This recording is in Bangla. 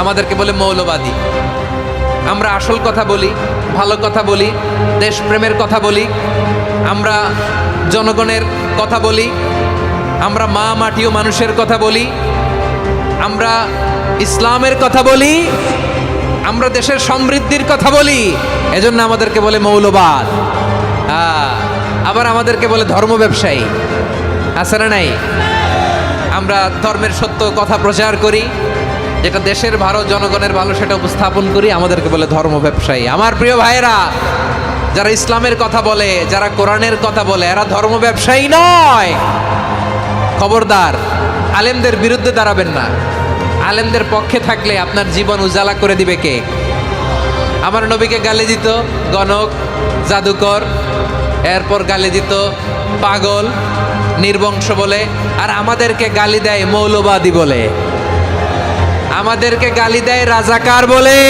আমাদেরকে বলে মৌলবাদী। আমরা আসল কথা বলি, ভালো কথা বলি, দেশপ্রেমের কথা বলি, আমরা জনগণের কথা বলি, আমরা মা মাটি ও মানুষের কথা বলি, আমরা ইসলামের কথা বলি, আমরা দেশের সমৃদ্ধির কথা বলি। এজন্য আমাদেরকে বলে মৌলবাদ। আবার আমাদেরকে বলে ধর্ম ব্যবসায়ী। আছে না নাই? আমরা ধর্মের সত্য কথা প্রচার করি, যেটা দেশের ভালো, জনগণের ভালো, সেটা উপস্থাপন করি, আমাদেরকে বলে ধর্ম ব্যবসায়ী। আমার প্রিয় ভাইয়েরা, যারা ইসলামের কথা বলে, যারা কোরআনের কথা বলে, এরা ধর্ম ব্যবসায়ী নয়। খবরদার, আলেমদের বিরুদ্ধে দাঁড়াবেন না। আলেমদের পক্ষে থাকলে আপনার জীবন উজালা করে দিবে কে? আমার নবীকে গালি দিত গণক, জাদুকর, এরপর গালি দিত পাগল, নির্বংশ বলে, আর আমাদেরকে গালি দেয় মৌলবাদী বলে, আমাদেরকে গালি দেয় রাজাকার বলে।